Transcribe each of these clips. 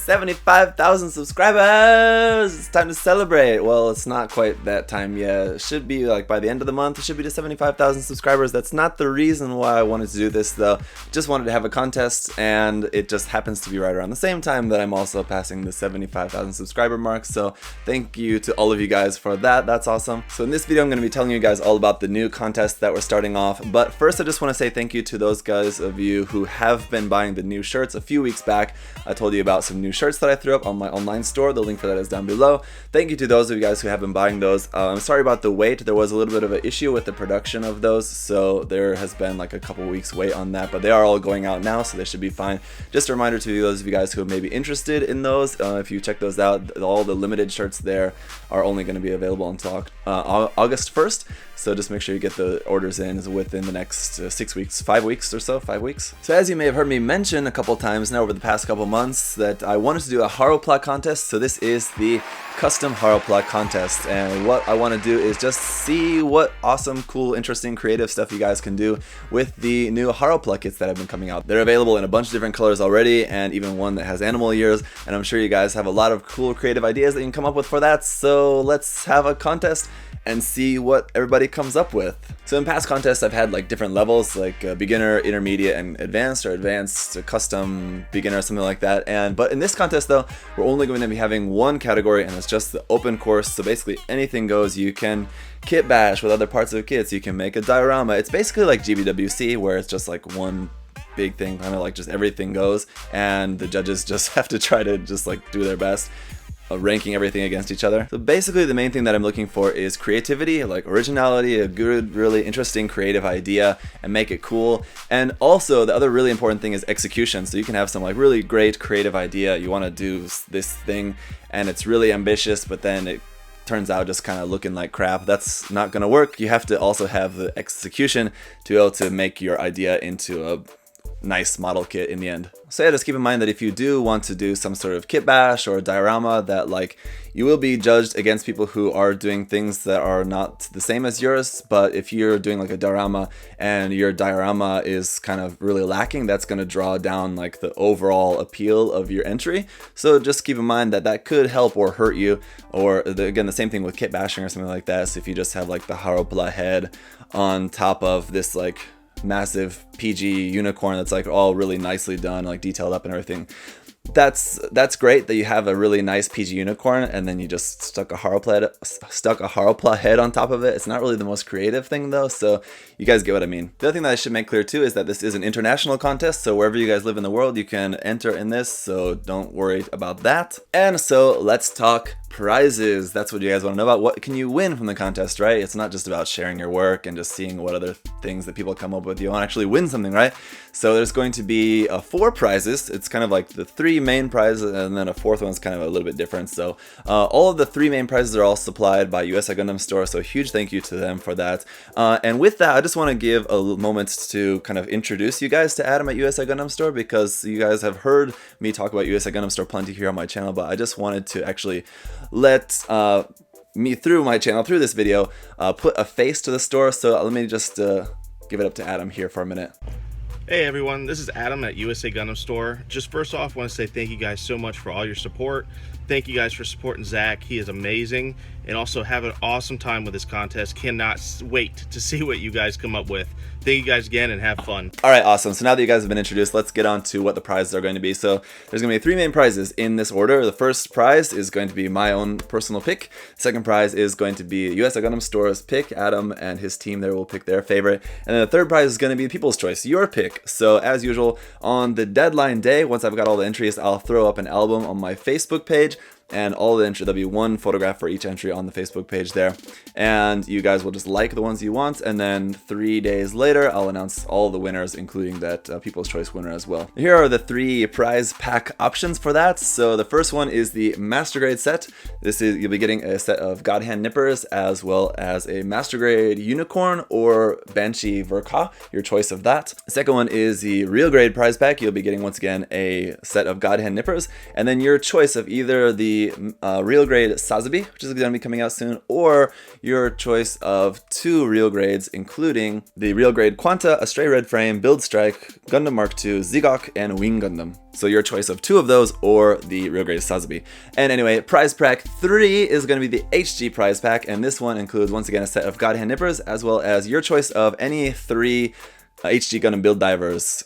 75,000 subscribers! It's time to celebrate. Well, it's not quite that time yet. It should be like by the end of the month. It should be to 75,000 subscribers. That's not the reason why I wanted to do this though. Just wanted to have a contest, and it just happens to be right around the same time that I'm also passing the 75,000 subscriber mark. So thank you to all of you guys for that. That's awesome. So in this video, I'm going to be telling you guys all about the new contest that we're starting off. But first, I just want to say thank you to those guys of you who have been buying the new shirts. A few weeks back, I told you about some new shirts that I threw up on my online store. The link for that is down below. Thank you to those of you guys who have been buying those. I'm sorry about the wait. There was a little bit of an issue with the production of those, so there has been like a couple weeks wait on that, but they are all going out now, so they should be fine. Just a reminder to those of you guys who may be interested in those, if you check those out, all the limited shirts there are only going to be available until August 1st. So just make sure you get the orders in within the next 6 weeks, 5 weeks or so, 5 weeks. So as you may have heard me mention a couple times now over the past couple months, that I wanted to do a Haropla contest. So this is the Custom Haropla Contest, and what I want to do is just see what awesome, cool, interesting, creative stuff you guys can do with the new Haropla kits that have been coming out. They're available in a bunch of different colors already, and even one that has animal ears, and I'm sure you guys have a lot of cool creative ideas that you can come up with for that. So let's have a contest and see what everybody comes up with. So in past contests, I've had like different levels, like beginner, intermediate, and advanced, or advanced, custom, beginner, something like that. But in this contest though, we're only going to be having one category, and it's just the open course. So basically anything goes. You can kit bash with other parts of kits. You can make a diorama. It's basically like GBWC, where it's just like one big thing, kind of like just everything goes, and the judges just have to try to just like do their best, ranking everything against each other. So basically the main thing that I'm looking for is creativity, like originality, a good, really interesting creative idea, and make it cool. And also the other really important thing is execution. So you can have some like really great creative idea, you want to do this thing, and it's really ambitious, but then it turns out just kind of looking like crap. That's not gonna work. You have to also have the execution to be able to make your idea into a nice model kit in the end. So yeah, just keep in mind that if you do want to do some sort of kit bash or a diorama, that like you will be judged against people who are doing things that are not the same as yours. But if you're doing like a diorama and your diorama is kind of really lacking, that's going to draw down like the overall appeal of your entry. So just keep in mind that that could help or hurt you. Or again, the same thing with kit bashing or something like that. So if you just have like the Haropla head on top of this like massive PG unicorn that's like all really nicely done, like detailed up and everything, that's great that you have a really nice PG unicorn, and then you just stuck a Haropla head on top of it. It's not really the most creative thing though, so you guys get what I mean. The other thing that I should make clear too is that this is an international contest, so wherever you guys live in the world, you can enter in this, so don't worry about that. And so let's talk prizes. That's what you guys want to know about. What can you win from the contest, right? It's not just about sharing your work and just seeing what other things that people come up with. You want to actually win something, right? So there's going to be 4 prizes. It's kind of like the 3 main prizes, and then a 4th one's kind of a little bit different. So all of the 3 main prizes are all supplied by USA Gundam Store, so huge thank you to them for that. And with that, I just want to give a moment to kind of introduce you guys to Adam at USA Gundam Store, because you guys have heard me talk about USA Gundam Store plenty here on my channel, but I just wanted to actually let me through my channel, through this video, put a face to the store. So let me just give it up to Adam here for a minute. Hey everyone, this is Adam at USA Gundam Store. Just first off, I want to say thank you guys so much for all your support. Thank you guys for supporting Zach. He is amazing. And also have an awesome time with this contest. Cannot wait to see what you guys come up with. Thank you guys again and have fun. All right, awesome. So now that you guys have been introduced, let's get on to what the prizes are going to be. So there's going to be 3 main prizes in this order. The first prize is going to be my own personal pick. The second prize is going to be USA Gundam Store's pick. Adam and his team there will pick their favorite. And then the third prize is going to be people's choice, your pick. So as usual, on the deadline day, once I've got all the entries, I'll throw up an album on my Facebook page. And all the entry, there'll be 1 photograph for each entry on the Facebook page there, and you guys will just like the ones you want, and then 3 days later I'll announce all the winners, including that People's Choice winner as well. Here are the 3 prize pack options for that. So the first one is the Master Grade set. This is, you'll be getting a set of God Hand Nippers, as well as a Master Grade Unicorn or Banshee Verka, your choice of that. The second one is the Real Grade prize pack. You'll be getting once again a set of God Hand Nippers, and then your choice of either the the real grade Sazabi, which is going to be coming out soon, or your choice of 2 real grades, including the real grade Quanta, a Stray Red Frame, Build Strike, Gundam Mark II, Zigok, and Wing Gundam. So your choice of 2 of those or the real grade Sazabi. And anyway, prize pack 3 is going to be the HG prize pack, and this one includes once again a set of God Hand Nippers as well as your choice of any 3 HG Gundam Build Divers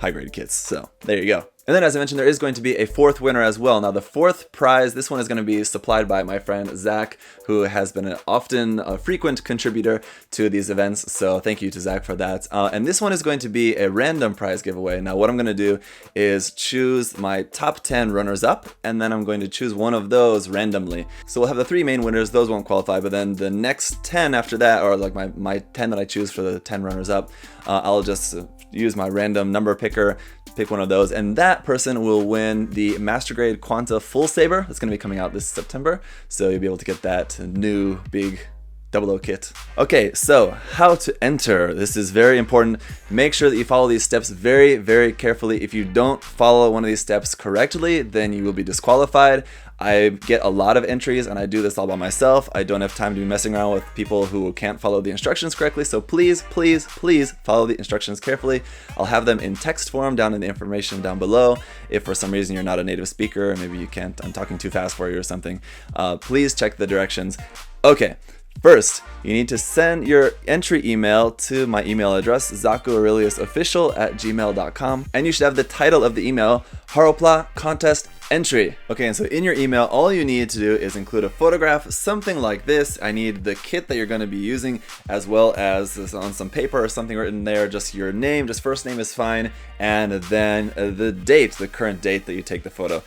high grade kits. So there you go. And then, as I mentioned, there is going to be a 4th winner as well. Now, the 4th prize, this one is going to be supplied by my friend Zach, who has been a frequent contributor to these events. So thank you to Zach for that. And this one is going to be a random prize giveaway. Now, what I'm going to do is choose my top 10 runners-up, and then I'm going to choose one of those randomly. So we'll have the 3 main winners. Those won't qualify, but then the next 10 after that, or like my 10 that I choose for the 10 runners-up, I'll just use my random number picker, pick one of those, and that person will win the Master Grade Quanta Full Saber. That's going to be coming out this September, so you'll be able to get that new big 00 kit. Okay, so how to enter. This is very important. Make sure that you follow these steps very, very carefully. If you don't follow one of these steps correctly, then you will be disqualified. I get a lot of entries and I do this all by myself. I don't have time to be messing around with people who can't follow the instructions correctly. So please, please, please follow the instructions carefully. I'll have them in text form down in the information down below. If for some reason you're not a native speaker, maybe you can't, I'm talking too fast for you or something, please check the directions. Okay. First, you need to send your entry email to my email address, ZakuAureliusOfficial@gmail.com, and you should have the title of the email, Haropla Contest Entry. Okay, and so in your email, all you need to do is include a photograph, something like this. I need the kit that you're going to be using, as well as on some paper or something written there, just your name, just first name is fine, and then the date, the current date that you take the photo.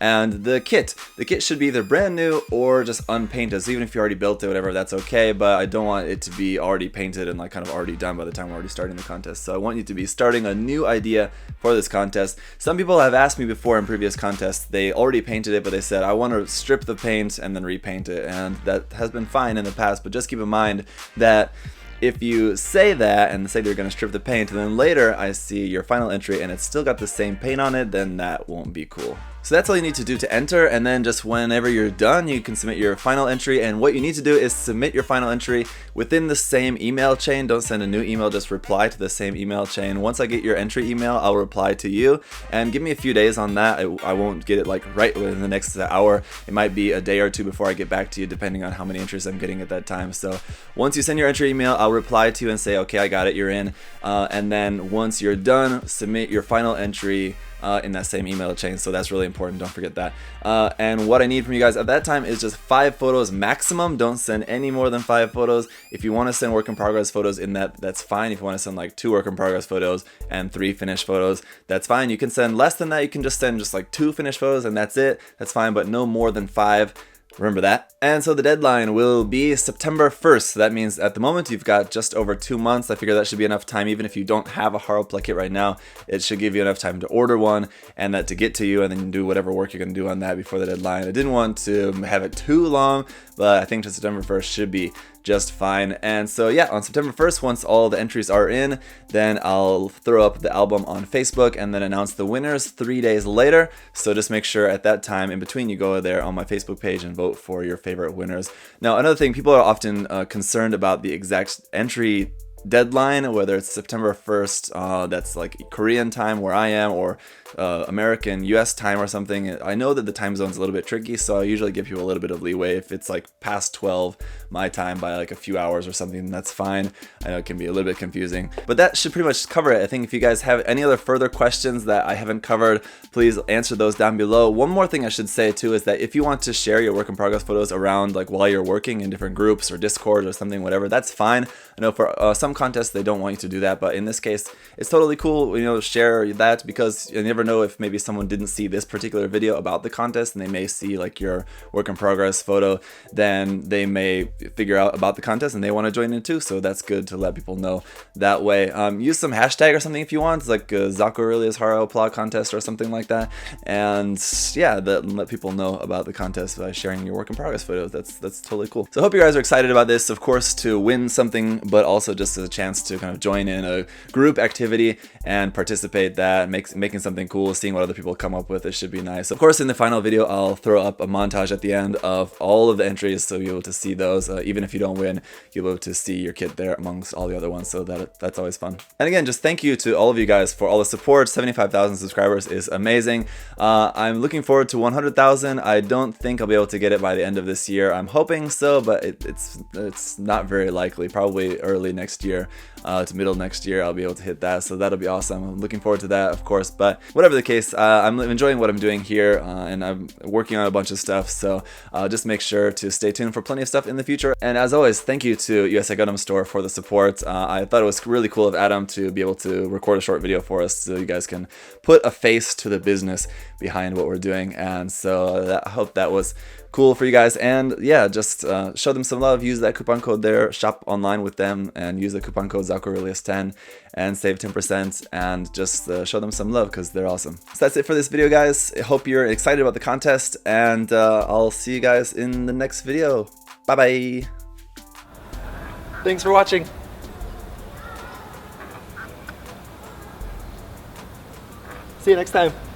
And the kit should be either brand new or just unpainted. So even if you already built it, whatever, that's okay. But I don't want it to be already painted and like kind of already done by the time we're already starting the contest. So I want you to be starting a new idea for this contest. Some people have asked me before in previous contests, they already painted it, but they said, I want to strip the paint and then repaint it. And that has been fine in the past, but just keep in mind that if you say that and say you're going to strip the paint, and then later I see your final entry and it's still got the same paint on it, then that won't be cool. So that's all you need to do to enter, and then just whenever you're done, you can submit your final entry. And what you need to do is submit your final entry within the same email chain. Don't send a new email, just reply to the same email chain. Once I get your entry email, I'll reply to you, and give me a few days on that. I won't get it like right within the next hour. It might be a day or two before I get back to you, depending on how many entries I'm getting at that time. So once you send your entry email, I'll reply to you and say, okay, I got it, you're in. And then once you're done, submit your final entry in that same email chain. So that's really important, don't forget that. And what I need from you guys at that time is just 5 photos maximum. Don't send any more than 5 photos. If you want to send work in progress photos in that's fine. If you want to send like 2 work in progress photos and 3 finished photos, that's fine. You can send less than that. You can just send just like 2 finished photos and that's it. That's fine, but no more than 5. Remember that. And so the deadline will be September 1st. So that means at the moment you've got just over 2 months. I figure that should be enough time. Even if you don't have a Haropla kit right now, it should give you enough time to order one and that to get to you, and then do whatever work you're going to do on that before the deadline. I didn't want to have it too long, but I think September 1st should be just fine. And so yeah, on September 1st, once all the entries are in, then I'll throw up the album on Facebook and then announce the winners 3 days later. So just make sure at that time in between you go there on my Facebook page and vote for your favorite winners. Now, another thing, people are often concerned about the exact entry deadline, whether it's September 1st, that's like Korean time where I am, or American US time or something. I know that the time zone's a little bit tricky, so I usually give people a little bit of leeway. If it's like past 12 my time by like a few hours or something, that's fine. I know it can be a little bit confusing, but that should pretty much cover it. I think if you guys have any other further questions that I haven't covered, please answer those down below. One more thing I should say too is that if you want to share your work in progress photos around like while you're working in different groups or Discord or something, whatever, that's fine. I know for some contests they don't want you to do that, but in this case it's totally cool, you know, share that, because you never know if maybe someone didn't see this particular video about the contest and they may see like your work in progress photo, then they may figure out about the contest and they want to join in too. So that's good to let people know that way. Use some hashtag or something if you want, like ZakuAurelius Haropla Contest or something like that, and yeah, let people know about the contest by sharing your work in progress photos. That's totally cool. So I hope you guys are excited about this, of course, to win something, but also just is a chance to kind of join in a group activity and participate that, making something cool, seeing what other people come up with. It should be nice. Of course, in the final video, I'll throw up a montage at the end of all of the entries, so you'll be able to see those. Even if you don't win, you'll be able to see your kit there amongst all the other ones, so that's always fun. And again, just thank you to all of you guys for all the support. 75,000 subscribers is amazing. I'm looking forward to 100,000. I don't think I'll be able to get it by the end of this year. I'm hoping so, but it's not very likely. Probably early next year, to middle next year, I'll be able to hit that, so that'll be awesome. I'm looking forward to that, of course. But whatever the case, I'm enjoying what I'm doing here, and I'm working on a bunch of stuff, so just make sure to stay tuned for plenty of stuff in the future. And as always, thank you to USA Gundam Store for the support. I thought it was really cool of Adam to be able to record a short video for us, so you guys can put a face to the business behind what we're doing. And so I hope that was cool for you guys. And yeah, just show them some love. Use that coupon code there, shop online with them, and use the coupon code ZakuAurelius10 and save 10%, and just show them some love because they're awesome. So that's it for this video, guys. I hope you're excited about the contest, and I'll see you guys in the next video. Bye bye. Thanks for watching. See you next time.